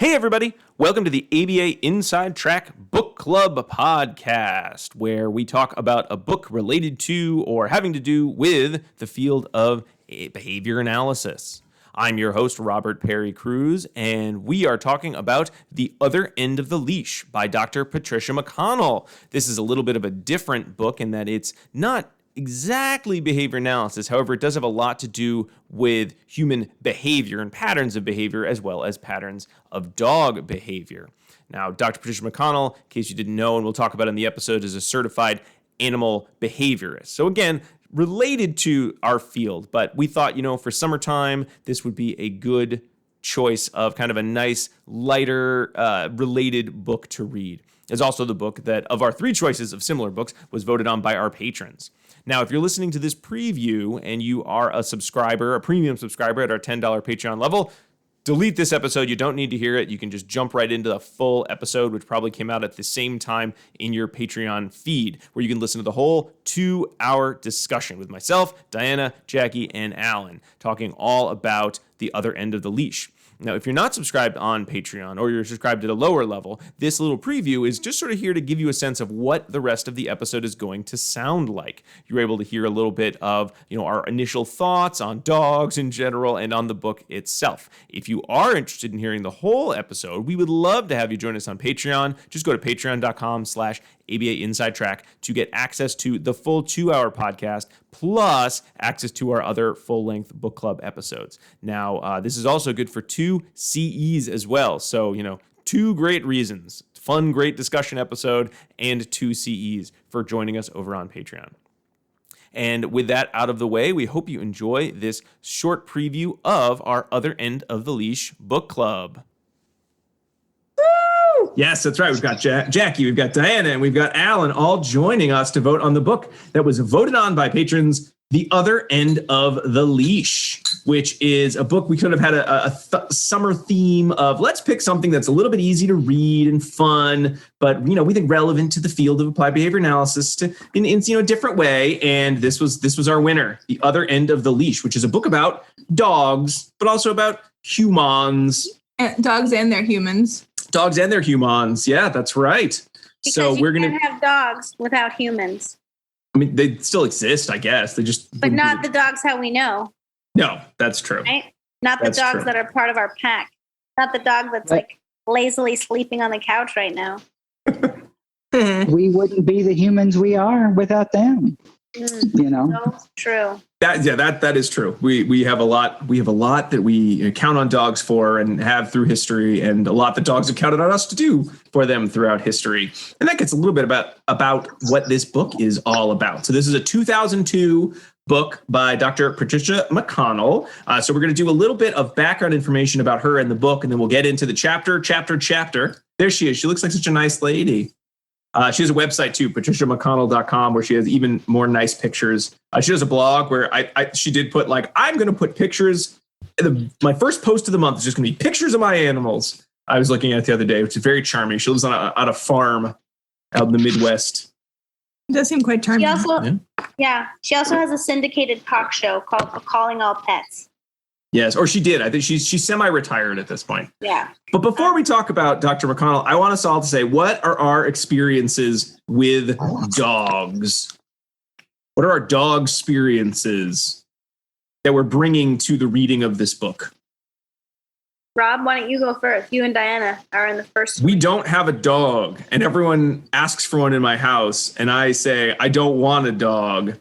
Hey, everybody. Welcome to the ABA Inside Track Book Club podcast, where we talk about a book related to or having to do with the field of behavior analysis. I'm your host, Robert Perry Cruz, and we are talking about The Other End of the Leash by Dr. Patricia McConnell. This is a little bit of a different book in that it's not exactly behavior analysis. However, it does have a lot to do with human behavior and patterns of behavior, as well as patterns of dog behavior. Now, Dr. Patricia McConnell, in case you didn't know, and we'll talk about in the episode, is a certified animal behaviorist. So again, related to our field, but we thought, for summertime, this would be a good choice of kind of a nice, lighter, related book to read. It's also the book that, of our three choices of similar books, was voted on by our patrons. Now, if you're listening to this preview and you are a subscriber, a premium subscriber at our $10 Patreon level, delete this episode. You don't need to hear it. You can just jump right into the full episode, which probably came out at the same time in your Patreon feed, where you can listen to the whole 2-hour discussion with myself, Diana, Jackie, and Alan, talking all about The Other End of the Leash. Now, if you're not subscribed on Patreon or you're subscribed at a lower level, this little preview is just sort of here to give you a sense of what the rest of the episode is going to sound like. You're able to hear a little bit of, our initial thoughts on dogs in general and on the book itself. If you are interested in hearing the whole episode, we would love to have you join us on Patreon. Just go to patreon.com/ABA Inside Track to get access to the full 2-hour podcast, plus access to our other full-length book club episodes. Now, this is also good for 2 CEs as well. So, 2 great reasons. Fun, great discussion episode and 2 CEs for joining us over on Patreon. And with that out of the way, we hope you enjoy this short preview of our Other End of the Leash book club. Yes, that's right. We've got Jackie, we've got Diana, and we've got Alan all joining us to vote on the book that was voted on by patrons, The Other End of the Leash, which is a book we could have had a summer theme of let's pick something that's a little bit easy to read and fun, but we think relevant to the field of applied behavior analysis in a different way. And this was our winner, The Other End of the Leash, which is a book about dogs, but also about humans. Dogs and their humans. Dogs and their humans. Yeah, that's right. Because so we're going to have dogs without humans. I mean, they still exist, I guess. They just but not the dogs how we know. No, that's true. Right? Not the dogs that are part of our pack. Not the dog that's like lazily sleeping on the couch right now. We wouldn't be the humans we are without them. So true. That is true. We have a lot that we count on dogs for and have through history, and a lot that dogs have counted on us to do for them throughout history. And that gets a little bit about what this book is all about. So this is a 2002 book by Dr. Patricia McConnell. So we're going to do a little bit of background information about her and the book, and then we'll get into the chapter. There she is. She looks like such a nice lady. She has a website too, patriciamcconnell.com, where she has even more nice pictures. She has a blog where she did put I'm going to put pictures. My first post of the month is just going to be pictures of my animals. I was looking at it the other day, which is very charming. She lives on a farm out in the Midwest. It does seem quite charming. She also has a syndicated talk show called Calling All Pets. Yes, or she did. I think she's semi-retired at this point. Yeah. But before we talk about Dr. McConnell, I want us all to say, what are our experiences with dogs? What are our dog experiences that we're bringing to the reading of this book? Rob, why don't you go first? You and Diana are in the first. We don't have a dog, and everyone asks for one in my house, and I say, I don't want a dog.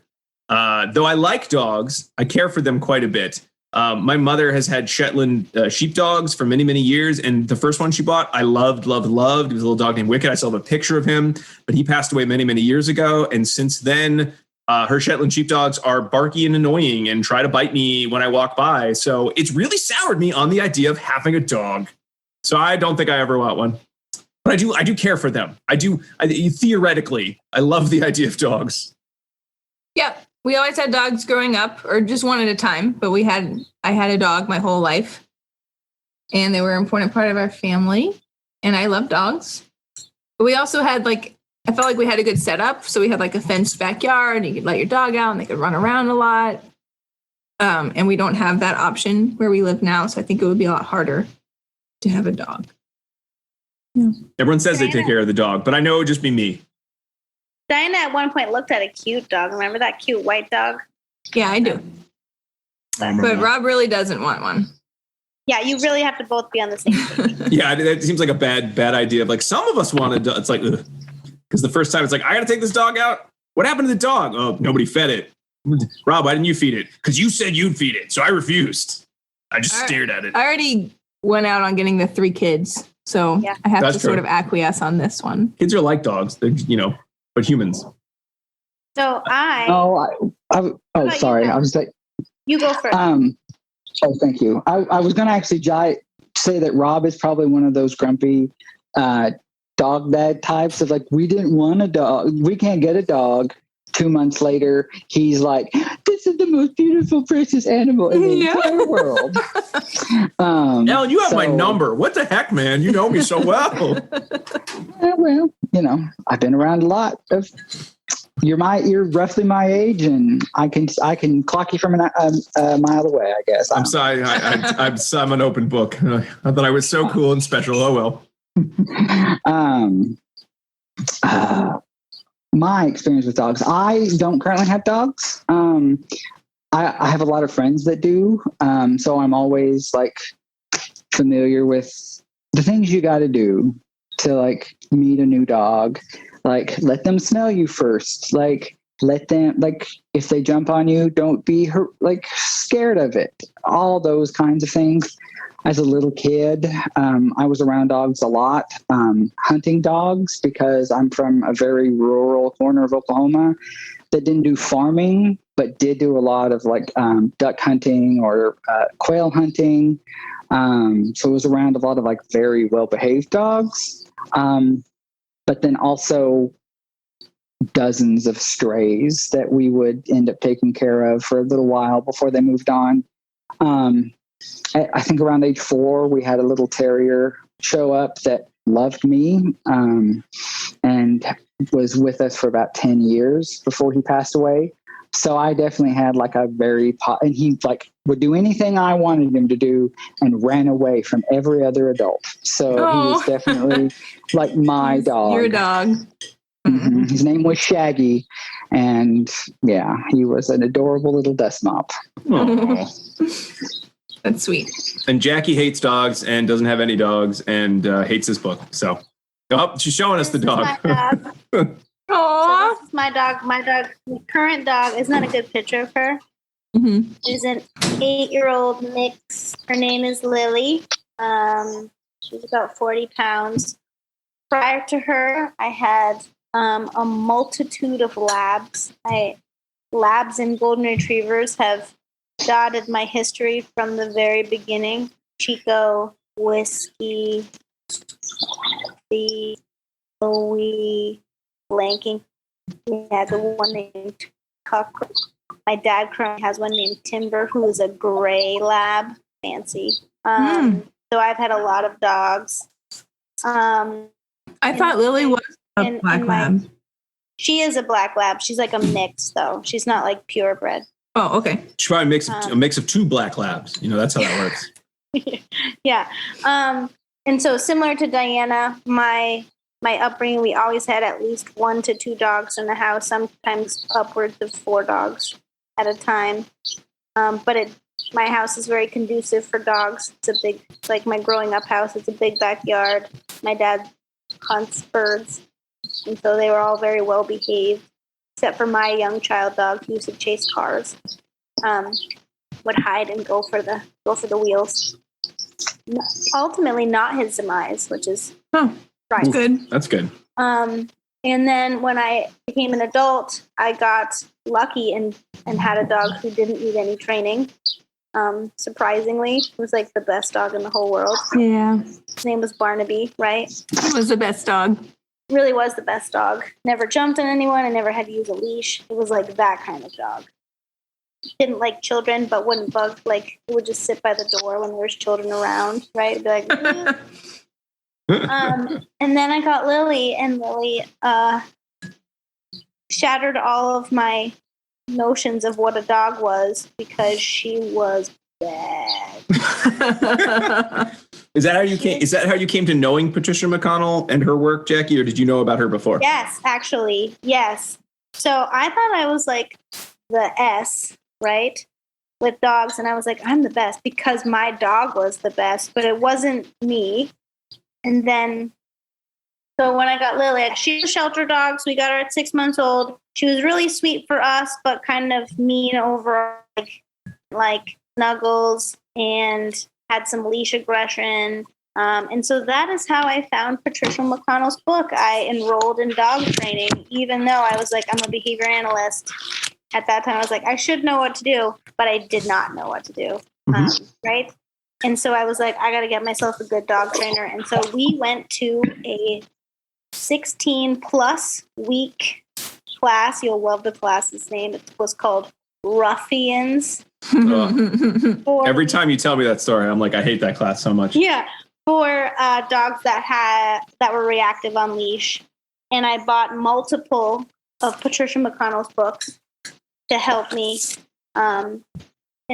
Though I like dogs, I care for them quite a bit. My mother has had Shetland sheepdogs for many, many years. And the first one she bought, I loved. He was a little dog named Wicked. I still have a picture of him, but he passed away many, many years ago. And since then, her Shetland sheepdogs are barky and annoying and try to bite me when I walk by. So it's really soured me on the idea of having a dog. So I don't think I ever want one. But I do care for them. Theoretically, I love the idea of dogs. Yep. We always had dogs growing up, or just one at a time, but I had a dog my whole life, and they were an important part of our family, and I love dogs. But we also had I felt like we had a good setup. So we had a fenced backyard. You could let your dog out and they could run around a lot. And we don't have that option where we live now. So I think it would be a lot harder to have a dog. Everyone says they take care of the dog, but I know it would just be me. Diana at one point looked at a cute dog. Remember that cute white dog? Yeah, I do. But Rob really doesn't want one. Yeah, you really have to both be on the same page. Yeah, that seems like a bad idea. Like some of us want to. It's like, because the first time it's like, I got to take this dog out. What happened to the dog? Oh, nobody fed it. Rob, why didn't you feed it? Because you said you'd feed it, so I refused. I just stared at it. I already went out on getting the 3 kids, so Yeah. I have That's to true. sort of acquiesce on this one. Kids are like dogs, they're, but humans. So Sorry. go. I was like, You go first. thank you. I was going to actually say that Rob is probably one of those grumpy dog dad types of like, we didn't want a dog. We can't get a dog. 2 months later, he's like, this is the most beautiful, precious animal in the entire world. Ellen, you have my number. What the heck, man? You know me so well. Well, I've been around a lot of. You're roughly my age, and I can clock you from a mile away. I guess. I'm sorry. I'm an open book. I thought I was so cool and special. Oh well. My experience with dogs. I don't currently have dogs. I have a lot of friends that do. So I'm always like familiar with the things you got to do to like meet a new dog. Like let them smell you first. Like let them, like if they jump on you, don't be scared of it. All those kinds of things. As a little kid, I was around dogs a lot, hunting dogs because I'm from a very rural corner of Oklahoma that didn't do farming, but did do a lot of duck hunting or quail hunting. So it was around a lot of very well-behaved dogs, but then also dozens of strays that we would end up taking care of for a little while before they moved on. I think around age 4, we had a little terrier show up that loved me and was with us for about 10 years before he passed away. So I definitely had and he would do anything I wanted him to do and ran away from every other adult. So he was definitely my dog. Your dog. Mm-hmm. His name was Shaggy, and yeah, he was an adorable little dust mop. That's sweet. And Jackie hates dogs and doesn't have any dogs and hates this book. So, she's showing us the dog. Aww. So this is my dog. My current dog, isn't that a good picture of her? Mm-hmm. She's an 8-year-old mix. Her name is Lily. She's about 40 pounds. Prior to her, I had a multitude of labs. Labs and golden retrievers have dotted my history from the very beginning. Chico, Whiskey, the Louie, blanking. Yeah, the one named Tuck. My dad currently has one named Timber, who is a gray lab. Fancy. So I've had a lot of dogs. I thought Lily was a black lab. She is a black lab. She's like a mix, though. She's not purebred. Oh, okay. She's probably a mix of 2 black labs. That's how that works. Yeah. And so similar to Diana, my upbringing, we always had at least 1 to 2 dogs in the house, sometimes upwards of 4 dogs at a time. But my house is very conducive for dogs. It's a big, my growing up house, it's a big backyard. My dad hunts birds, and so they were all very well behaved, except for my young child dog who used to chase cars. Would hide and go for the wheels. Ultimately, not his demise, which is right. Good. That's good. And then when I became an adult, I got lucky and had a dog who didn't need any training. Surprisingly, it was the best dog in the whole world. Yeah. His name was Barnaby, right? He was the best dog. Really was the best dog. Never jumped on anyone. I never had to use a leash. It was that kind of dog. Didn't like children, but wouldn't bug. It would just sit by the door when there's children around, right? It'd be like, and then I got Lily, and Lily shattered all of my notions of what a dog was because she was bad. Is that how you came to knowing Patricia McConnell and her work, Jackie, or did you know about her before? Yes, actually, yes. So I thought I was like the S, right, with dogs, and I was like, I'm the best because my dog was the best, but it wasn't me. And then, so when I got Lily, she was a shelter dog, so we got her at 6 months old. She was really sweet for us, but kind of mean over like snuggles and had some leash aggression. And so that is how I found Patricia McConnell's book. I enrolled in dog training, even though I was like, I'm a behavior analyst. At that time, I was like, I should know what to do, but I did not know what to do. Right? And so I was like, I got to get myself a good dog trainer. And so we went to a 16-plus week class. You'll love the class's name. It was called Ruffians. Every time you tell me that story, I'm like, I hate that class so much. Yeah, for dogs that were reactive on leash, and I bought multiple of Patricia McConnell's books to help me, and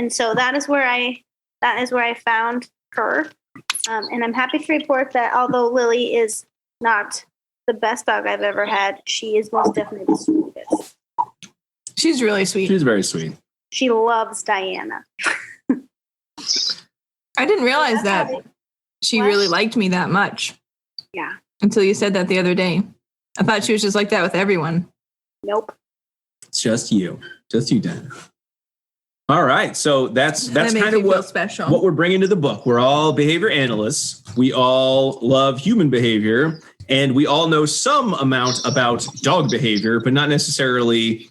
so that is where I found her, and I'm happy to report that although Lily is not the best dog I've ever had, she is most definitely the sweetest. She's really sweet. She's very sweet. She loves Diana. I didn't realize that she really liked me that much. Yeah. Until you said that the other day. I thought she was just like that with everyone. Nope. It's just you, Dan. All right, so that's kind of what we're bringing to the book. We're all behavior analysts. We all love human behavior, and we all know some amount about dog behavior, but not necessarily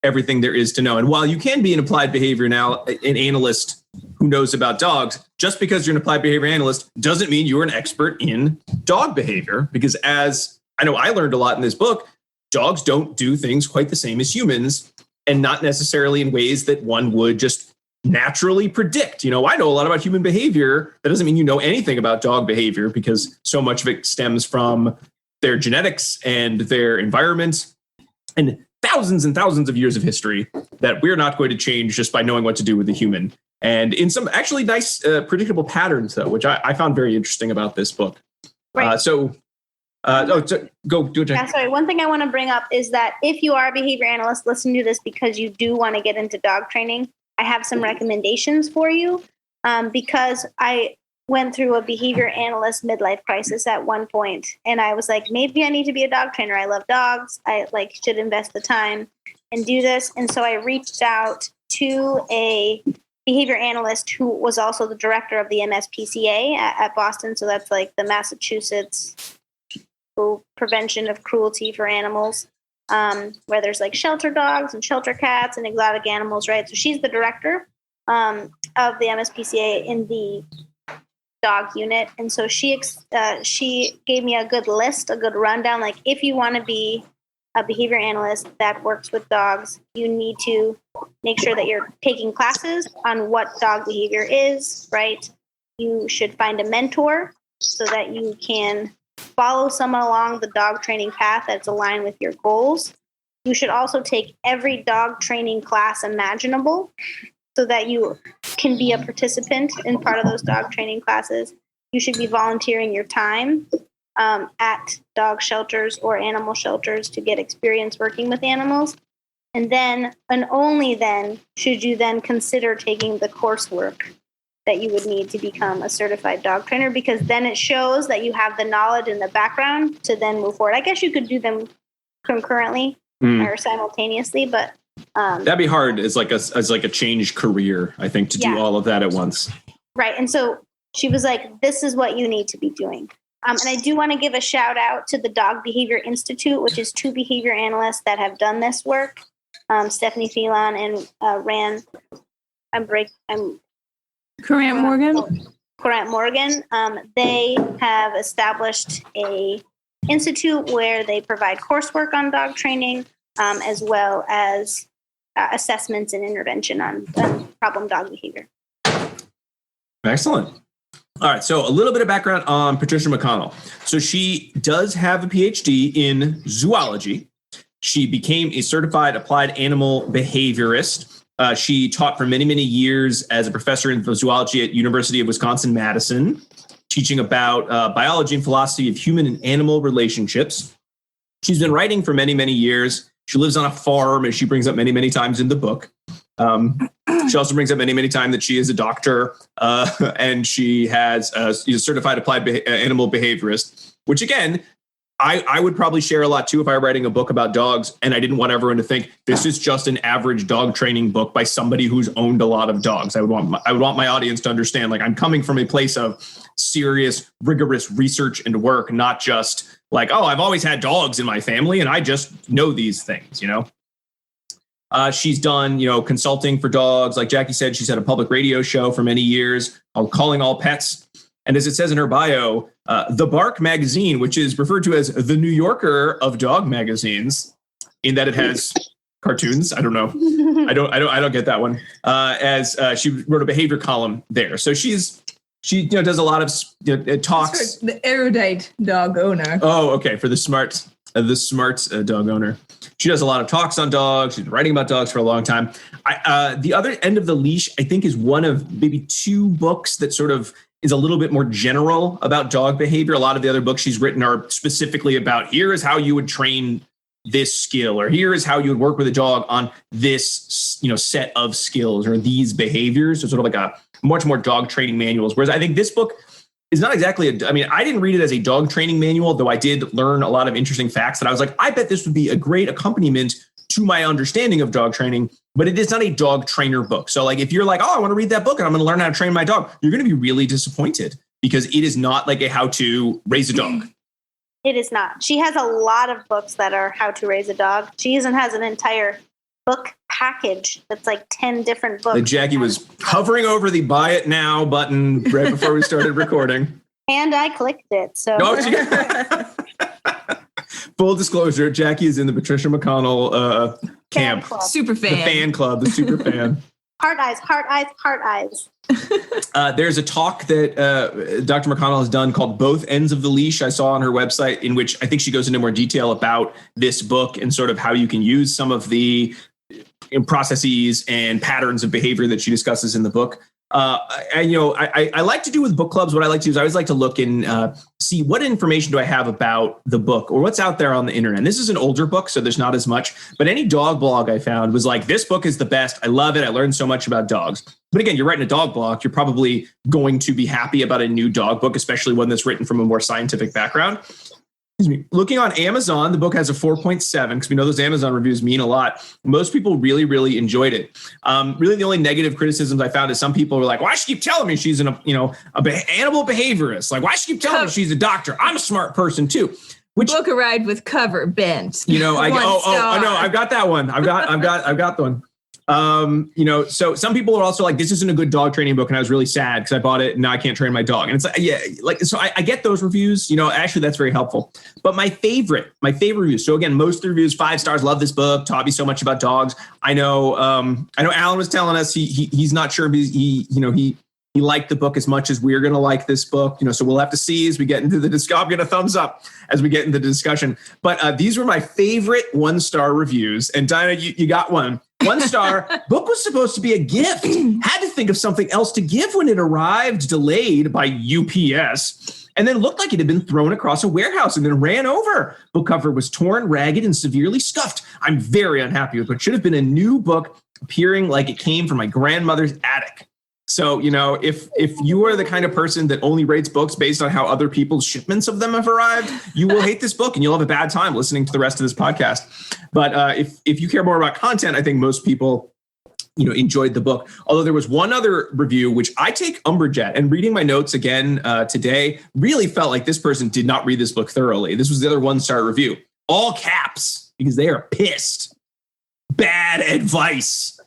everything there is to know. And while you can be an applied behavior an analyst who knows about dogs, just because you're an applied behavior analyst doesn't mean you're an expert in dog behavior. Because as I know, I learned a lot in this book, dogs don't do things quite the same as humans, and not necessarily in ways that one would just naturally predict. I know a lot about human behavior. That doesn't mean you know anything about dog behavior, because so much of it stems from their genetics and their environment and thousands of years of history that we're not going to change just by knowing what to do with the human. And in some actually nice, predictable patterns, though, which I found very interesting about this book. Right. Go do it. Yeah, sorry. One thing I want to bring up is that if you are a behavior analyst, listen to this because you do want to get into dog training. I have some recommendations for you because I went through a behavior analyst midlife crisis at one point, and I was like, maybe I need to be a dog trainer. I love dogs. I should invest the time and do this. And so I reached out to a behavior analyst who was also the director of the MSPCA at Boston. So that's like the Massachusetts Prevention of Cruelty for Animals, where there's like shelter dogs and shelter cats and exotic animals, right? So she's the director of the MSPCA in the dog unit. And so she gave me a good list, a good rundown. Like, if you want to be a behavior analyst that works with dogs, you need to make sure that you're taking classes on what dog behavior is, right? You should find a mentor so that you can follow someone along the dog training path that's aligned with your goals. You should also take every dog training class imaginable so that you can be a participant in part of those dog training classes. You should be volunteering your time at dog shelters or animal shelters to get experience working with animals. And then, and only then, should you then consider taking the coursework that you would need to become a certified dog trainer, because then it shows that you have the knowledge and the background to then move forward. I guess you could do them concurrently or simultaneously, but that'd be hard as like a change career, I think, to do all of that at once. Right. And so she was like, this is what you need to be doing. And I do want to give a shout out to the Dog Behavior Institute, which is 2 behavior analysts that have done this work. Stephanie Phelan and Courant Morgan. They have established a institute where they provide coursework on dog training, as well as assessments and intervention on problem dog behavior. Excellent. All right, so a little bit of background on Patricia McConnell. So she does have a PhD in zoology. She became a certified applied animal behaviorist. She taught for many, many years as a professor in zoology at University of Wisconsin-Madison. teaching about biology and philosophy of human and animal relationships. She's been writing for many, many years. She lives on a farm, as she brings up many, many times in the book. She also brings up many, many times that she is a doctor, and she has a certified applied animal behaviorist, which again, I would probably share a lot too if I were writing a book about dogs and I didn't want everyone to think this is just an average dog training book by somebody who's owned a lot of dogs. I would want my audience to understand, like, I'm coming from a place of serious, rigorous research and work, not just like, oh, I've always had dogs in my family and I just know these things, you know? She's done, consulting for dogs. Like Jackie said, she's had a public radio show for many years called Calling All Pets. And as it says in her bio, The Bark magazine, which is referred to as the New Yorker of dog magazines, in that it has cartoons. I don't know. I don't get that one. As she wrote a behavior column there. So she does a lot of talks. The erudite dog owner. Oh, okay. For the smart dog owner. She does a lot of talks on dogs. She's been writing about dogs for a long time. The other end of the leash, I think, is one of maybe two books that sort of is a little bit more general about dog behavior. A lot of the other books she's written are specifically about, here is how you would train this skill, or here is how you would work with a dog on this, set of skills or these behaviors. So sort of like a much more dog training manuals. Whereas I think this book is not exactly I didn't read it as a dog training manual, though I did learn a lot of interesting facts that I was like, I bet this would be a great accompaniment to my understanding of dog training, but it is not a dog trainer book. So like, if you're like, oh, I want to read that book and I'm going to learn how to train my dog, you're going to be really disappointed because it is not like a how to raise a dog. It is not. She has a lot of books that are how to raise a dog. She even has an entire book package that's like 10 different books. Jackie was hovering over the buy it now button right before we started recording. And I clicked it. So full disclosure, Jackie is in the Patricia McConnell camp. Super fan. The fan club, the super fan. Heart eyes, heart eyes, heart eyes. There's a talk that Dr. McConnell has done called Both Ends of the Leash. I saw on her website, in which I think she goes into more detail about this book and sort of how you can use some of the processes and patterns of behavior that she discusses in the book. I like to do with book clubs. What I like to do is I always like to look and see what information do I have about the book or what's out there on the internet. And this is an older book, so there's not as much. But any dog blog I found was like, this book is the best. I love it. I learned so much about dogs. But again, you're writing a dog blog. You're probably going to be happy about a new dog book, especially one that's written from a more scientific background. Excuse me. Looking on Amazon, the book has a 4.7 because we know those Amazon reviews mean a lot. Most people really, really enjoyed it. Really, the only negative criticisms I found is some people were like, "Why she keep telling me she's animal behaviorist? Like, why she keep telling me she's a doctor? I'm a smart person too." Which book arrived with cover bent. I've got that one. I've got the one. So some people are also like, this isn't a good dog training book. And I was really sad because I bought it and now I can't train my dog. And it's like, so I get those reviews, actually that's very helpful. But my favorite reviews. So again, most of the reviews, 5 stars, love this book, taught me so much about dogs. I know Alan was telling us he's not sure he liked the book as much as we're going to like this book, so we'll have to see as we get into the discussion. I'll get a thumbs up as we get into the discussion. But these were my favorite 1-star reviews. And Dinah, you got one. 1 star. Book was supposed to be a gift. Had to think of something else to give when it arrived, delayed by UPS, and then looked like it had been thrown across a warehouse and then ran over. Book cover was torn, ragged, and severely scuffed. I'm very unhappy with it. Should have been a new book appearing like it came from my grandmother's attic. So, if you are the kind of person that only rates books based on how other people's shipments of them have arrived, you will hate this book and you'll have a bad time listening to the rest of this podcast. But if you care more about content, I think most people, enjoyed the book. Although there was one other review, which I take umbrage at, and reading my notes again today, really felt like this person did not read this book thoroughly. This was the other 1-star review. All caps, because they are pissed. Bad advice.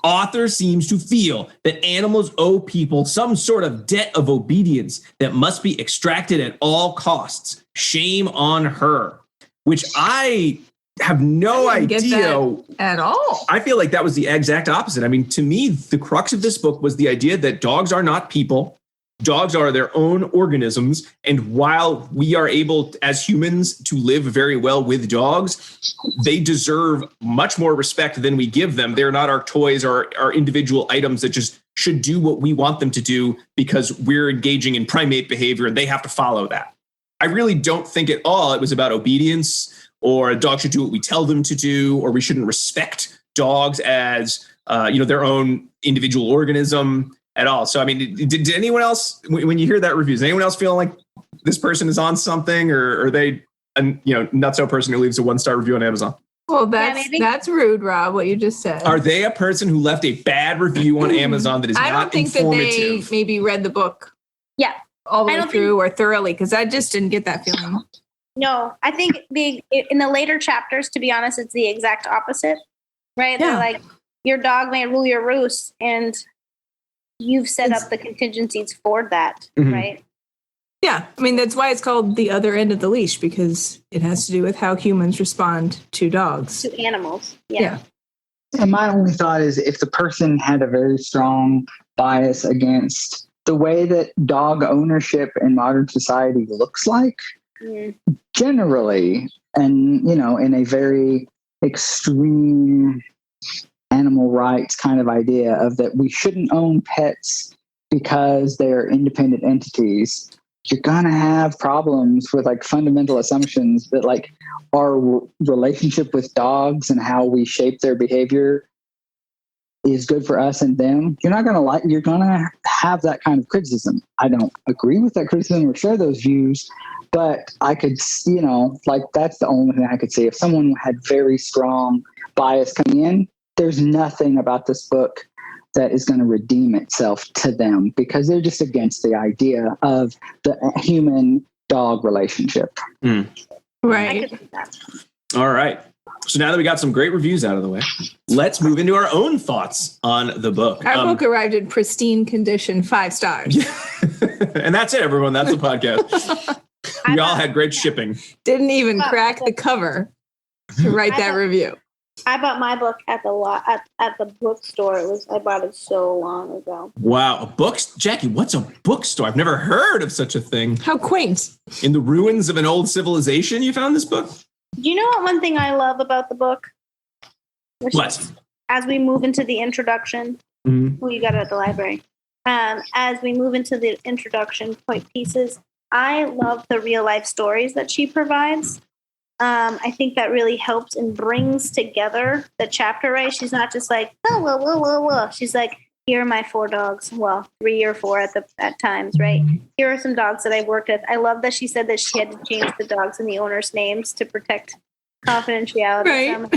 Author seems to feel that animals owe people some sort of debt of obedience that must be extracted at all costs. Shame on her. Which I have no idea at all. I feel like that was the exact opposite. I mean, to me, the crux of this book was the idea that dogs are not people. Dogs are their own organisms. And while we are able as humans to live very well with dogs, they deserve much more respect than we give them. They're not our toys or our individual items that just should do what we want them to do because we're engaging in primate behavior and they have to follow that. I really don't think at all it was about obedience or a dog should do what we tell them to do, or we shouldn't respect dogs as their own individual organism at all. So, I mean, did anyone else, when you hear that review, does anyone else feel like this person is on something, or are they a not so person who leaves a 1-star review on Amazon? Well, that's rude, Rob, what you just said. Are they a person who left a bad review on Amazon that is I not don't think informative? that they maybe read the book all the way through or thoroughly, because I just didn't get that feeling. No, I think in the later chapters, to be honest, it's the exact opposite, right? Yeah. They're like, your dog may rule your roost, and you've set up the contingencies for that, right? Yeah, I mean, that's why it's called The Other End of the Leash, because it has to do with how humans respond to dogs. To animals, Yeah. And my only thought is if the person had a very strong bias against the way that dog ownership in modern society looks like, generally, and, in a very extreme animal rights kind of idea of that we shouldn't own pets because they're independent entities, you're going to have problems with like fundamental assumptions that like our relationship with dogs and how we shape their behavior is good for us and them. You're going to have that kind of criticism. I don't agree with that criticism or share those views, but I could, that's the only thing I could say. If someone had very strong bias coming in, there's nothing about this book that is going to redeem itself to them because they're just against the idea of the human dog relationship. Right. All right. So now that we got some great reviews out of the way, let's move into our own thoughts on the book. Our book arrived in pristine condition, 5 stars. And that's it, everyone. That's the podcast. We all had great shipping. Didn't even crack the cover to write that review. I bought my book at the bookstore. I bought it so long ago. Wow. Jackie, what's a bookstore? I've never heard of such a thing. How quaint. In the ruins of an old civilization, you found this book? Do you know what one thing I love about the book? What? As we move into the introduction, you got it at the library. As we move into the introduction point pieces, I love the real life stories that she provides. I think that really helps and brings together the chapter, right? She's not just like, She's like, here are my 4 dogs. Well, 3 or 4 at times, right? Here are some dogs that I worked with. I love that she said that she had to change the dogs and the owners' names to protect confidentiality. Right.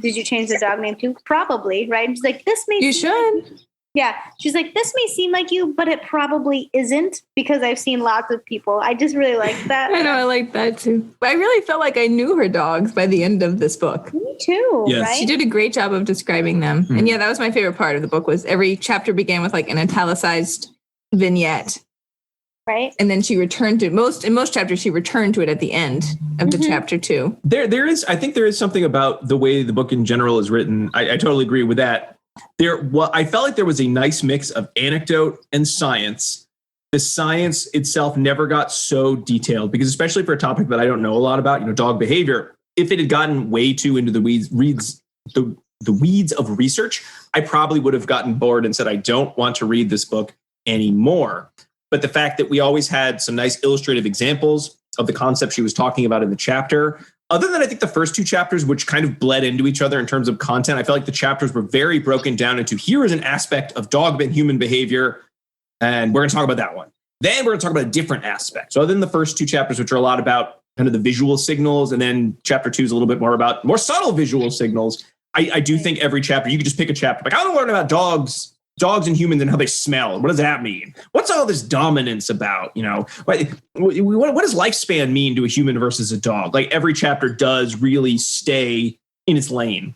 Did you change the dog name too? Probably, right? She's like, this may You should. Yeah. She's like, this may seem like you, but it probably isn't because I've seen lots of people. I just really like that. I know, I like that too. But I really felt like I knew her dogs by the end of this book. Me too, Yes. right? She did a great job of describing them. And yeah, that was my favorite part of the book was every chapter began with like an italicized vignette. Right. And then she returned to in most chapters, she returned to it at the end of the chapter 2. I think there is something about the way the book in general is written. I totally agree with that. I felt like there was a nice mix of anecdote and science. The science itself never got so detailed because especially for a topic that I don't know a lot about, dog behavior, if it had gotten way too into the weeds of research, I probably would have gotten bored and said, I don't want to read this book anymore. But the fact that we always had some nice illustrative examples of the concept she was talking about in the chapter, other than I think the first 2 chapters, which kind of bled into each other in terms of content, I felt like the chapters were very broken down into here is an aspect of dog and human behavior, and we're going to talk about that one. Then we're going to talk about a different aspect. So other than the first 2 chapters, which are a lot about kind of the visual signals, and then chapter 2 is a little bit more about more subtle visual signals, I do think every chapter, you could just pick a chapter. Like, I want to learn about dogs and humans and how they smell. What does that mean? What's all this dominance about? What does lifespan mean to a human versus a dog? Like every chapter does really stay in its lane,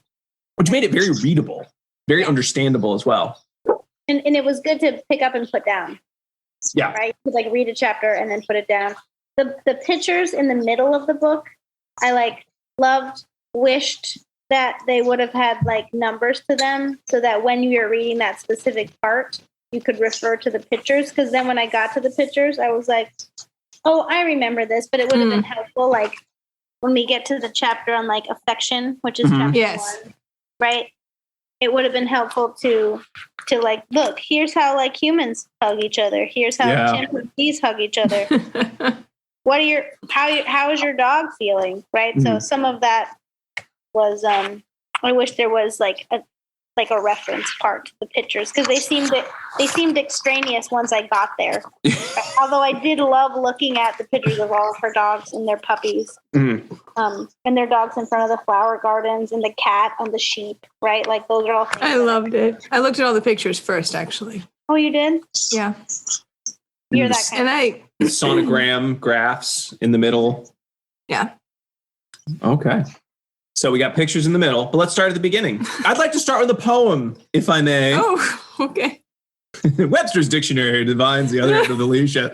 which made it very readable, very understandable as well. And it was good to pick up and put down. Yeah. Right. To like read a chapter and then put it down. The pictures in the middle of the book, I loved, wished that they would have had like numbers to them so that when you were reading that specific part, you could refer to the pictures. Because then when I got to the pictures, I was like, oh, I remember this, but it would have been helpful. Like when we get to the chapter on like affection, which is chapter 1, right? it would have bis helpful to like, look, here's how like humans hug each other. Here's how chimpanzees hug each other. What are how is your dog feeling? Right. Mm-hmm. So some of that was, I wish there was like a reference part to the pictures, because they seemed extraneous once I got there. Although I did love looking at the pictures of all of her dogs and their puppies, and their dogs in front of the flower gardens, and the cat and the sheep. Right, like those are all things. I loved it. I looked at all the pictures first, actually. Oh, you did? Yeah. You're that kind. And sonogram graphs in the middle. Yeah. Okay. So we got pictures in the middle, but let's start at the beginning. I'd like to start with a poem, if I may. Oh, okay. Webster's Dictionary defines the other end of the leash. So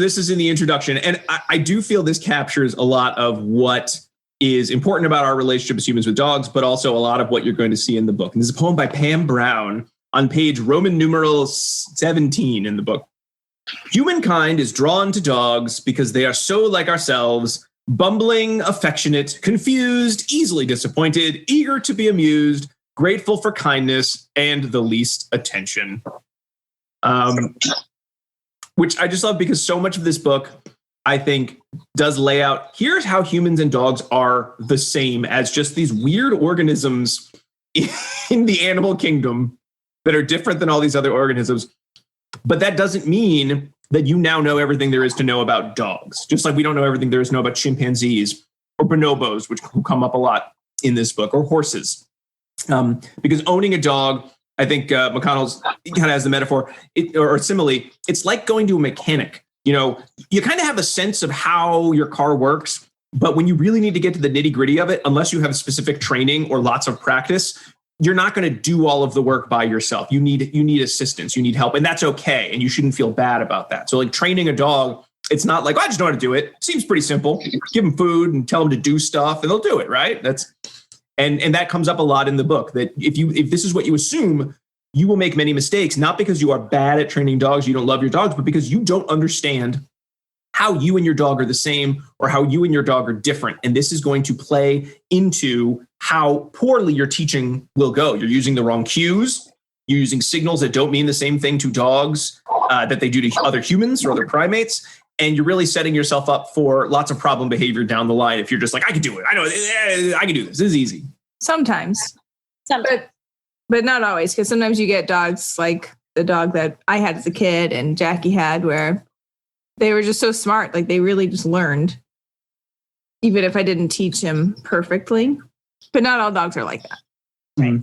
this is in the introduction. And I do feel this captures a lot of what is important about our relationship as humans with dogs, but also a lot of what you're going to see in the book. And this is a poem by Pam Brown on page Roman numeral 17 in the book. Humankind is drawn to dogs because they are so like ourselves, bumbling, affectionate, confused, easily disappointed, eager to be amused, grateful for kindness, and the least attention. Which I just love, because so much of this book, I think, does lay out, here's how humans and dogs are the same as just these weird organisms in the animal kingdom that are different than all these other organisms. But that doesn't mean that you now know everything there is to know about dogs, just like we don't know everything there is to know about chimpanzees or bonobos, which come up a lot in this book, or horses. Because owning a dog, I think McConnell's kind of has the metaphor or simile. It's like going to a mechanic. You know, you kind of have a sense of how your car works, but when you really need to get to the nitty gritty of it, unless you have specific training or lots of practice, you're not going to do all of the work by yourself. You need assistance, you need help, and that's okay. And you shouldn't feel bad about that. So like training a dog, it's not like, I just know how to do it. It seems pretty simple. Give them food and tell them to do stuff and they'll do it, right? And that comes up a lot in the book, that if this is what you assume, you will make many mistakes, not because you are bad at training dogs, you don't love your dogs, but because you don't understand how you and your dog are the same or how you and your dog are different. And this is going to play into how poorly your teaching will go. You're using the wrong cues. You're using signals that don't mean the same thing to dogs that they do to other humans or other primates. And you're really setting yourself up for lots of problem behavior down the line if you're just like, I can do it. I know, I can do this. This is easy. Sometimes. But not always, because sometimes you get dogs like the dog that I had as a kid and Jackie had, where they were just so smart. Like they really just learned, even if I didn't teach him perfectly. But not all dogs are like that. Right.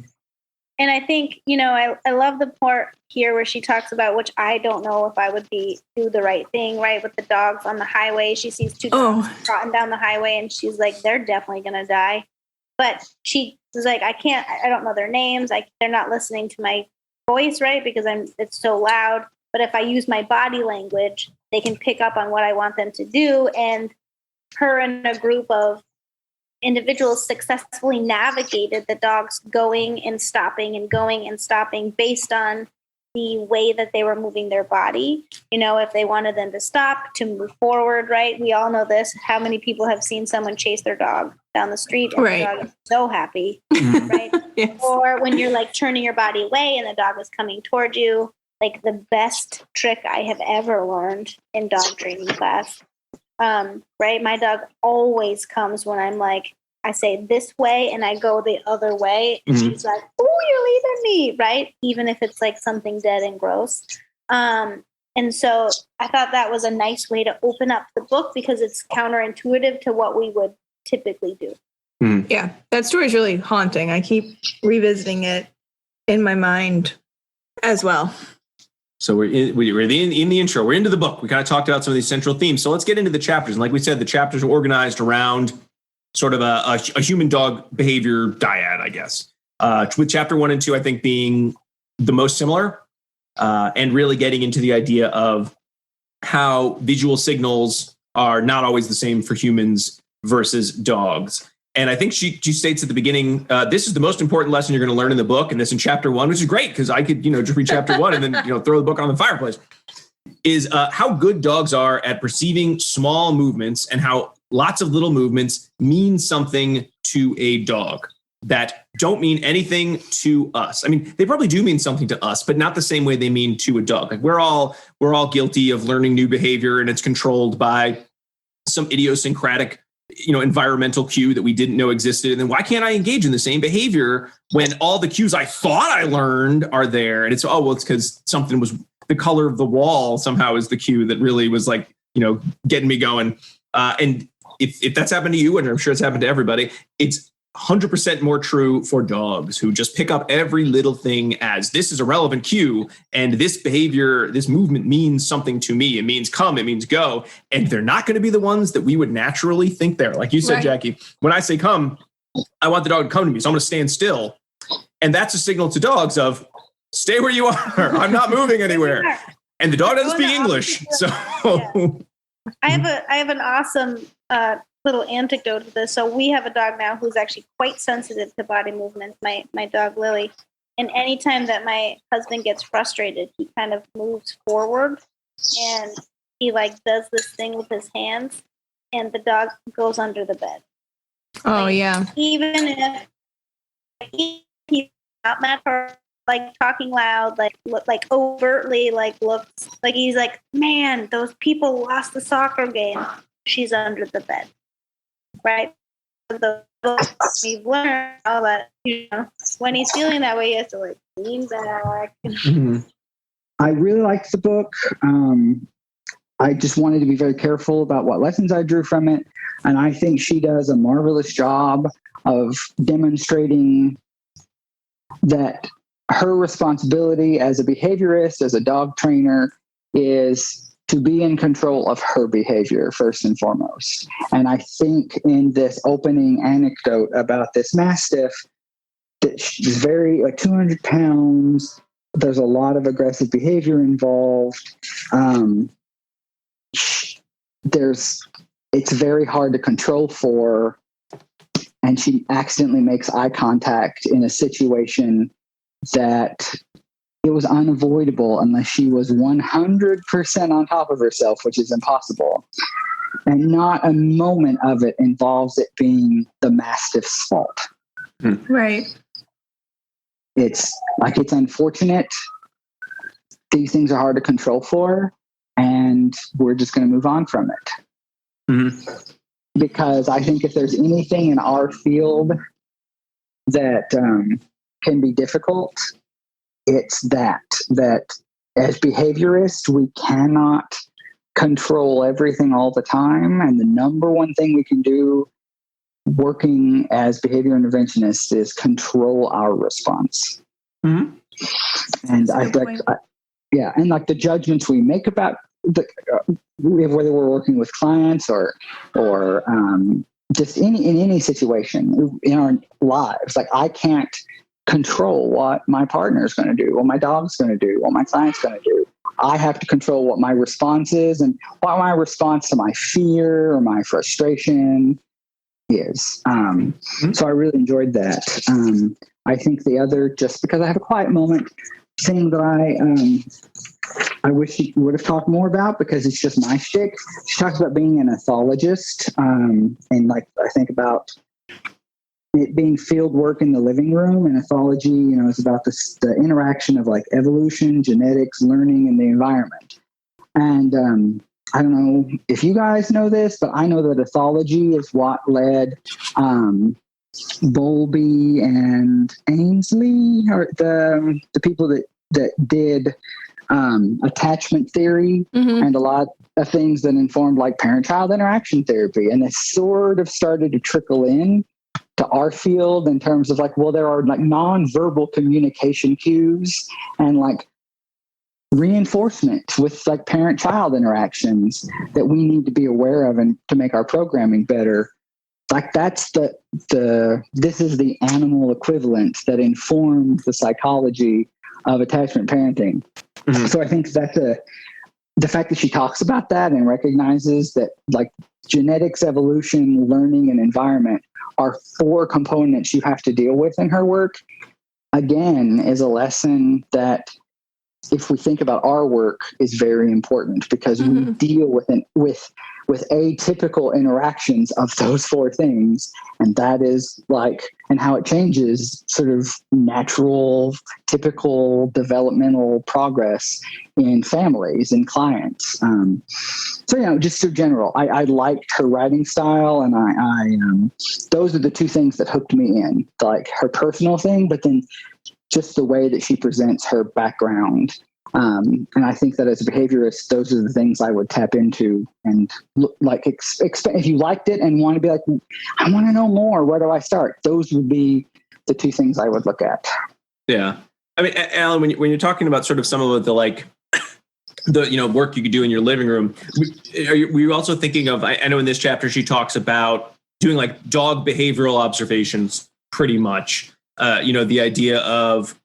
And I think, I love the part here where she talks about, which I don't know if I would do the right thing, right? With the dogs on the highway. She sees two dogs trotting down the highway and she's like, they're definitely going to die. But she was like, I don't know their names. They're not listening to my voice, right? Because it's so loud. But if I use my body language, they can pick up on what I want them to do. And her and a group of individuals successfully navigated the dogs going and stopping based on the way that they were moving their body. If they wanted them to stop, to move forward, right? We all know this. How many people have seen someone chase their dog down the street and the dog is so happy, right? Yes. Or when you're like turning your body away and the dog is coming toward you. Like the best trick I have ever learned in dog training class, right? My dog always comes when I'm like, I say this way and I go the other way. And she's like, oh, you're leaving me, right? Even if it's like something dead and gross. And so I thought that was a nice way to open up the book because it's counterintuitive to what we would typically do. Yeah, that story is really haunting. I keep revisiting it in my mind as well. So we're in the intro. We're into the book. We kind of talked about some of these central themes. So let's get into the chapters. And like we said, the chapters are organized around sort of a human-dog behavior dyad, I guess. With chapter 1 and 2, I think, being the most similar and really getting into the idea of how visual signals are not always the same for humans versus dogs. And I think she states at the beginning, this is the most important lesson you're going to learn in the book. And this in chapter 1, which is great because I could, just read chapter 1 and then, throw the book on the fireplace, is how good dogs are at perceiving small movements and how lots of little movements mean something to a dog that don't mean anything to us. I mean, they probably do mean something to us, but not the same way they mean to a dog. Like we're all guilty of learning new behavior, and it's controlled by some idiosyncratic, environmental cue that we didn't know existed. And then why can't I engage in the same behavior when all the cues I thought I learned are there? And it's because something was the color of the wall somehow is the cue that really was like, getting me going. And if that's happened to you, and I'm sure it's happened to everybody, it's 100% more true for dogs who just pick up every little thing as this is a relevant cue, and this behavior, this movement means something to me. It means come, it means go. And they're not going to be the ones that we would naturally think they're. Like you said, right. Jackie, when I say come, I want the dog to come to me. So I'm going to stand still. And that's a signal to dogs of stay where you are. I'm not moving anywhere. And the dog doesn't speak English. So yeah. I have an awesome little anecdote to this. So we have a dog now who's actually quite sensitive to body movement, my dog Lily. And anytime that my husband gets frustrated, he kind of moves forward and he does this thing with his hands, and the dog goes under the bed. Oh, yeah. Even if he's not mad for talking loud, overtly, looks like he's like, man, those people lost the soccer game. She's under the bed, right? We've learned all that. When he's feeling that way, he has to lean back. Mm-hmm. I really liked the book. I just wanted to be very careful about what lessons I drew from it, and I think she does a marvelous job of demonstrating that her responsibility as a behaviorist, as a dog trainer, is to be in control of her behavior first and foremost. And I think in this opening anecdote about this Mastiff, that she's very 200 pounds. There's a lot of aggressive behavior involved. It's very hard to control for, and she accidentally makes eye contact in a situation that it was unavoidable unless she was 100% on top of herself, which is impossible. And not a moment of it involves it being the Mastiff's fault. Right. It's unfortunate. These things are hard to control for, and we're just going to move on from it. Mm-hmm. Because I think if there's anything in our field that can be difficult, it's that as behaviorists, we cannot control everything all the time. And the number one thing we can do working as behavior interventionists is control our response. Mm-hmm. And and the judgments we make about whether we're working with clients or just in any situation in our lives, I can't control what my partner is going to do, what my dog's going to do, what my client's going to do. I have to control what my response is and what my response to my fear or my frustration is. So I really enjoyed that. I think the other, just because I have a quiet moment, thing that I wish she would have talked more about, because it's just my shtick. She talks about being an ethologist, and I think about it being field work in the living room, and ethology, is about the interaction of evolution, genetics, learning, and the environment. And I don't know if you guys know this, but I know that ethology is what led Bowlby and Ainsley, or the people that did attachment theory, mm-hmm. and a lot of things that informed parent-child interaction therapy. And it sort of started to trickle in to our field in terms of there are nonverbal communication cues and reinforcement with parent-child interactions that we need to be aware of and to make our programming better. That's this is the animal equivalent that informs the psychology of attachment parenting. Mm-hmm. So I think that the fact that she talks about that and recognizes that genetics, evolution, learning, and environment are 4 components you have to deal with in her work, again, is a lesson that if we think about our work, is very important because we deal with atypical interactions of those four things. And that is and how it changes sort of natural, typical developmental progress in families and clients. So, just so general, I liked her writing style, and I those are the two things that hooked me in, like her personal thing, but then just the way that she presents her background. And I think that as a behaviorist, those are the things I would tap into and if you liked it and want to be like, I want to know more, where do I start? Those would be the two things I would look at. Yeah. I mean, Alan, when you're talking about sort of some of the work you could do in your living room, were you also thinking of, I know in this chapter, she talks about doing like dog behavioral observations pretty much. The idea of,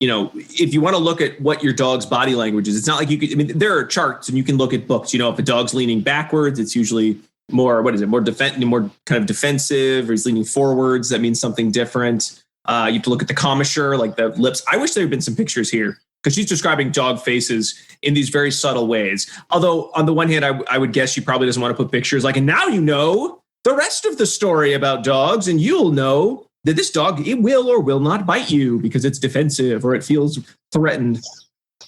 if you want to look at what your dog's body language is, it's not like there are charts and you can look at books. If a dog's leaning backwards, it's usually more kind of defensive, or he's leaning forwards. That means something different. You have to look at the commissure, like the lips. I wish there had been some pictures here because she's describing dog faces in these very subtle ways. Although on the one hand, I would guess she probably doesn't want to put pictures and now the rest of the story about dogs, and you'll know that this dog, it will or will not bite you because it's defensive or it feels threatened.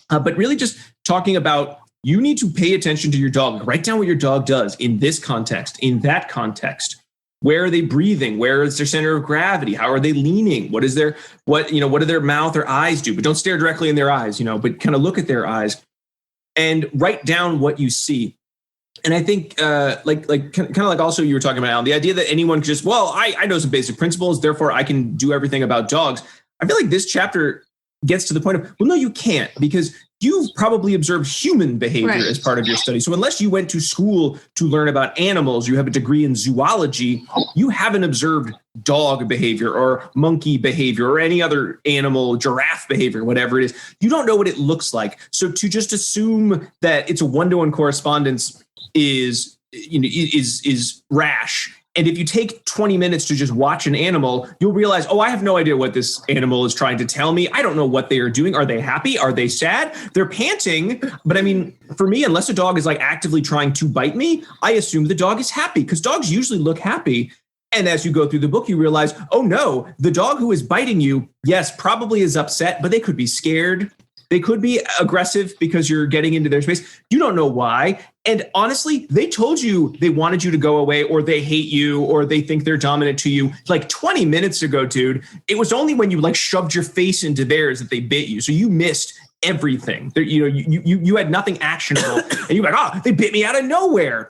But really just talking about, you need to pay attention to your dog. Write down what your dog does in this context, in that context. Where are they breathing? Where is their center of gravity? How are they leaning? What do their mouth or eyes do? But don't stare directly in their eyes, but kind of look at their eyes and write down what you see. And I think kind of like also you were talking about, Alan, the idea that anyone could just, I know some basic principles, therefore I can do everything about dogs. I feel like this chapter gets to the point of, well, no, you can't, because you've probably observed human behavior as part of your study. So unless you went to school to learn about animals, you have a degree in zoology, you haven't observed dog behavior or monkey behavior or any other animal, giraffe behavior, whatever it is. You don't know what it looks like. So to just assume that it's a one-to-one correspondence is rash. And if you take 20 minutes to just watch an animal, you'll realize, I have no idea what this animal is trying to tell me. I don't know what they are doing. Are they happy? Are they sad? They're panting. But I mean, for me, unless a dog is actively trying to bite me, I assume the dog is happy because dogs usually look happy. And as you go through the book, you realize, oh no, the dog who is biting you, yes, probably is upset, but they could be scared. They could be aggressive because you're getting into their space. You don't know why. And honestly, they told you they wanted you to go away, or they hate you, or they think they're dominant to you 20 minutes ago, dude. It was only when you shoved your face into theirs that they bit you. So you missed everything. You had nothing actionable. And you're like, they bit me out of nowhere.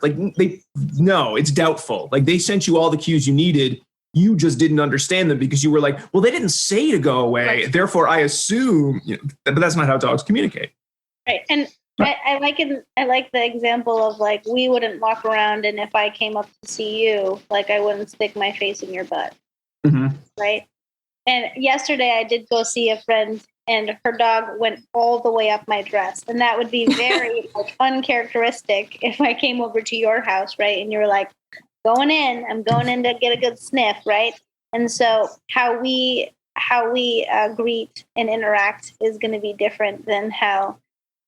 No, it's doubtful. They sent you all the cues you needed. You just didn't understand them because you were like, well, they didn't say to go away. Right. Therefore, I assume, but that's not how dogs communicate. Right. And I like the example of we wouldn't walk around, and if I came up to see you, I wouldn't stick my face in your butt. Mm-hmm. Right. And yesterday I did go see a friend, and her dog went all the way up my dress. And that would be very uncharacteristic if I came over to your house, right? And you were like, I'm going in to get a good sniff, right? And so how we greet and interact is going to be different than how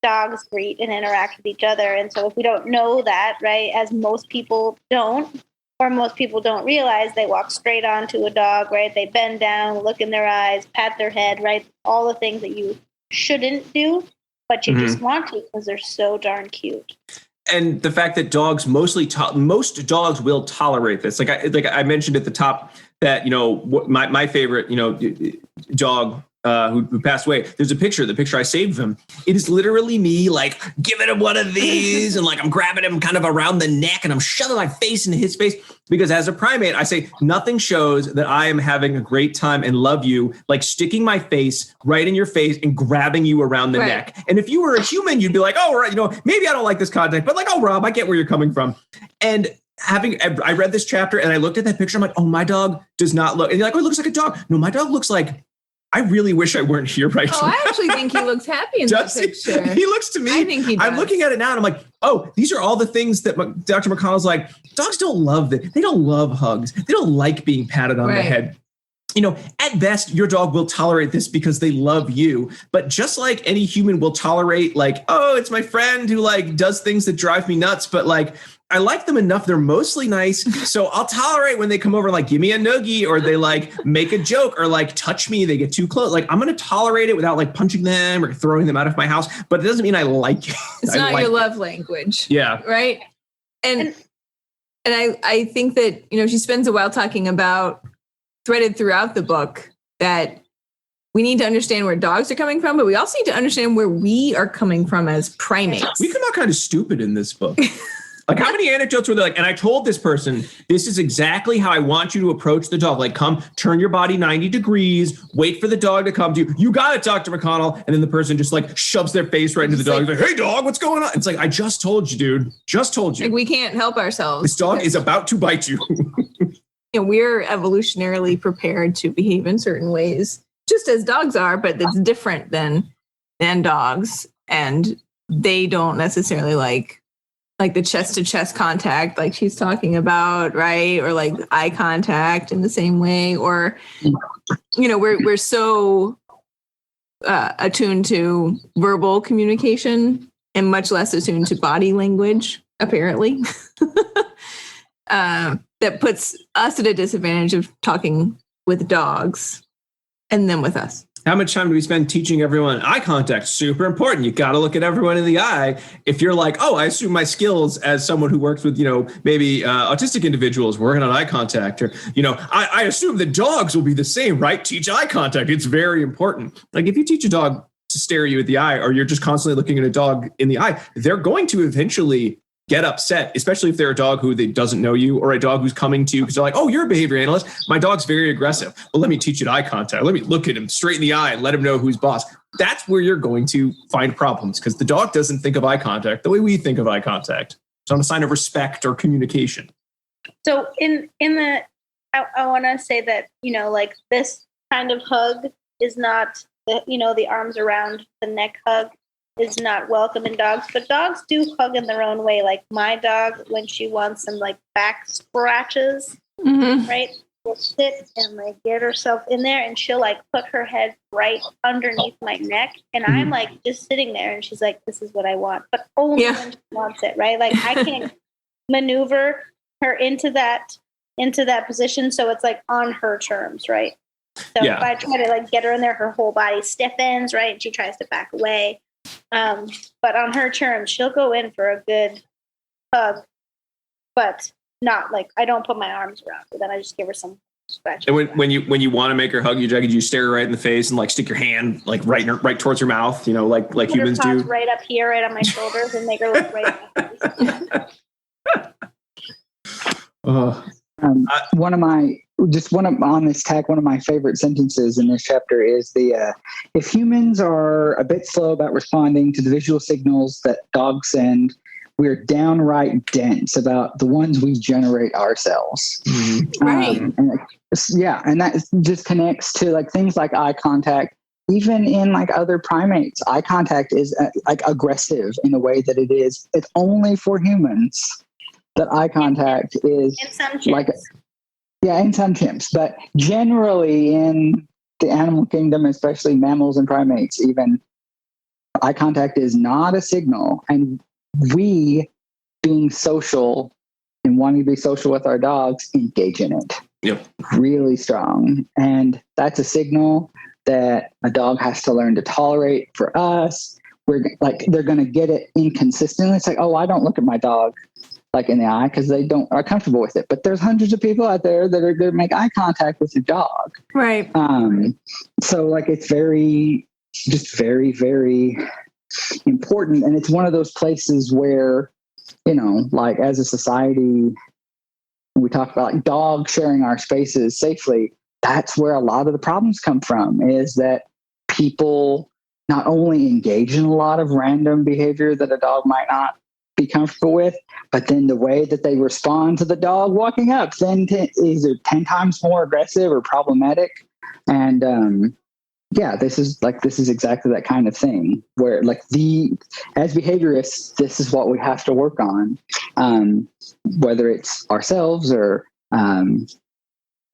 dogs greet and interact with each other. And so if we don't know that, right, as most people don't, or most people don't realize, they walk straight onto a dog, right? They bend down, look in their eyes, pat their head, right? All the things that you shouldn't do, but you just want to because they're so darn cute. And the fact that dogs most dogs will tolerate this. Like I mentioned at the top that, my favorite, dog who passed away, there's a picture, the picture I saved of him. It is literally me giving him one of these and I'm grabbing him kind of around the neck and I'm shoving my face into his face, because as a primate, I say nothing shows that I am having a great time and love you like sticking my face right in your face and grabbing you around the neck. And if you were a human, you'd be like, oh, right, maybe I don't like this contact, but oh, Rob, I get where you're coming from. And I read this chapter and I looked at that picture. I'm like, oh, my dog does not look, and you're like, oh, it looks like a dog. No, my dog looks like, I really wish I weren't here right now. I actually think he looks happy in that picture. He looks to me. I think he does. I'm looking at it now and I'm like, oh, these are all the things that Dr. McConnell's like, dogs don't love that. They don't love hugs. They don't like being patted on the head. at best, your dog will tolerate this because they love you. But just like any human will tolerate, like, oh, it's my friend who like does things that drive me nuts, but like, I like them enough. They're mostly nice. So I'll tolerate when they come over, like, give me a noogie, or they like make a joke, or like touch me. They get too close. Like, I'm going to tolerate it without like punching them or throwing them out of my house. But it doesn't mean I like it. It's not your love language. Yeah. Right. And I think that, she spends a while talking about, threaded throughout the book, that we need to understand where dogs are coming from, but we also need to understand where we are coming from as primates. We come out kind of stupid in this book. Like, how many anecdotes were there? Like, and I told this person, this is exactly how I want you to approach the dog. Like, come, turn your body 90 degrees, wait for the dog to come to you. You got it, Dr. McConnell. And then the person just like shoves their face right into the dog. Like, hey, dog, what's going on? It's like, I just told you, dude. Just told you. Like, we can't help ourselves. This dog is about to bite you. We're evolutionarily prepared to behave in certain ways, just as dogs are, but it's different than dogs. And they don't necessarily like the chest to chest contact, like she's talking about, right? Or like eye contact in the same way, or, we're so attuned to verbal communication and much less attuned to body language, apparently. That puts us at a disadvantage of talking with dogs and then with us. How much time do we spend teaching everyone eye contact? Super important. You got to look at everyone in the eye. If you're like, oh, I assume my skills as someone who works with, maybe autistic individuals working on eye contact, or, I assume the dogs will be the same, right? Teach eye contact. It's very important. Like, if you teach a dog to stare you at the eye, or you're just constantly looking at a dog in the eye, they're going to eventually get upset, especially if they're a dog who they doesn't know you, or a dog who's coming to you because they're like, oh, you're a behavior analyst. My dog's very aggressive. Well, let me teach you eye contact. Let me look at him straight in the eye and let him know who's boss. That's where you're going to find problems, because the dog doesn't think of eye contact the way we think of eye contact. It's not a sign of respect or communication. So I want to say that, like, this kind of hug is not the arms around the neck hug is not welcome in dogs, but dogs do hug in their own way. Like, my dog, when she wants some like back scratches, right, will sit and like get herself in there, and she'll like put her head right underneath my neck, and I'm like just sitting there, and she's like, this is what I want, but only when she wants it, right? Like, I can't maneuver her into that position, so it's like on her terms, right? So if I try to like get her in there, her whole body stiffens, right, and she tries to back away. But on her terms, she'll go in for a good hug, but not like, I don't put my arms around her. Then I just give her some scratch. And when you want to make her hug you, Jackie, you stare her right in the face and like stick your hand like right towards her mouth, like put humans do. Right up here, right on my shoulders, and make her look right at my face. One of my favorite sentences in this chapter is if humans are a bit slow about responding to the visual signals that dogs send, we're downright dense about the ones we generate ourselves. Right. And that just connects to like things like eye contact. Even in like other primates, eye contact is like aggressive in a way that it's only for humans. That eye contact is in some chimps. In some chimps, but generally in the animal kingdom, especially mammals and primates, even eye contact is not a signal. And we, being social and wanting to be social with our dogs, engage in it. Yep. Really strong. And that's a signal that a dog has to learn to tolerate. For us, they're going to get it inconsistently. It's like, oh, I don't look at my dog like in the eye because they are comfortable with it. But there's hundreds of people out there that are going to make eye contact with your dog. Right. So like, it's very, very important. And it's one of those places where, like as a society, we talk about like dogs sharing our spaces safely. That's where a lot of the problems come from, is that people not only engage in a lot of random behavior that a dog might not be comfortable with, but then the way that they respond to the dog walking up then is 10 times more aggressive or problematic. And this is exactly that kind of thing where like as behaviorists, this is what we have to work on, whether it's ourselves or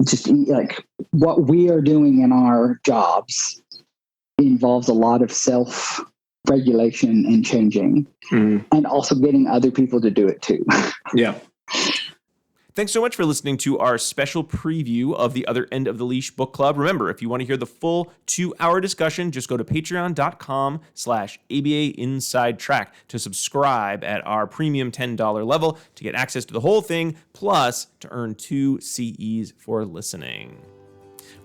just like what we are doing in our jobs involves a lot of self-regulation and changing, and also getting other people to do it too. Yeah. Thanks so much for listening to our special preview of The Other End of the Leash Book Club. Remember, if you want to hear the full 2-hour discussion, just go to patreon.com/ABA Inside Track to subscribe at our premium $10 level to get access to the whole thing, plus to earn 2 CEs for listening.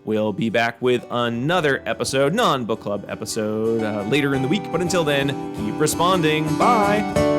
We'll be back with another episode, non-book club episode, later in the week. But until then, keep responding. Bye.